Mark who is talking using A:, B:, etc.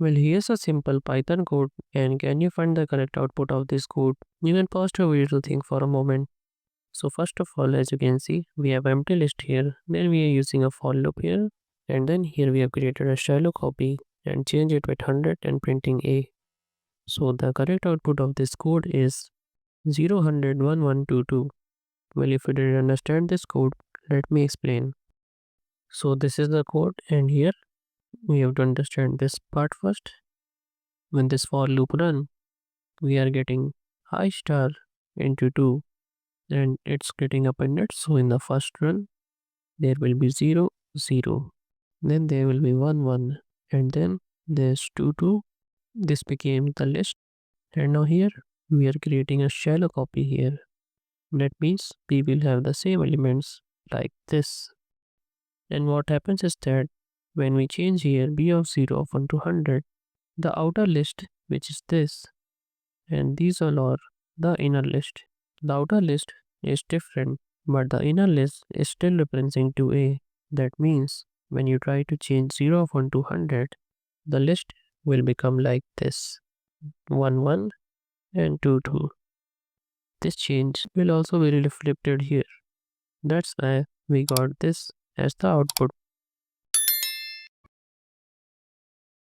A: Well, here's a simple Python code, and can you find the correct output of this code? You can pause the video to think for a moment. So first of all, as you can see, we have empty list here, then we are using a for loop here, and then here we have created a shallow copy and change it with 100 and printing A. So the correct output of this code is 0 100 1122. Well, if you didn't understand this code, let me explain. So this is the code, and here we have to understand this part first. When this for loop run, we are getting I star into 2, and it's getting appended. So in the first run, there will be 0 0, then there will be 1 1, and then there's 2 2. This became the list, and now here we are creating a shallow copy here. That means we will have the same elements like this. And what happens is that when we change here b of 0 of 1 to 100, the outer list, which is this, and these all are the inner list. The outer list is different, but the inner list is still referencing to A. That means when you try to change 0 of 1 to 100, the list will become like this: 1 1 and 2 2. This change will also be reflected here. That's why we got this as the output.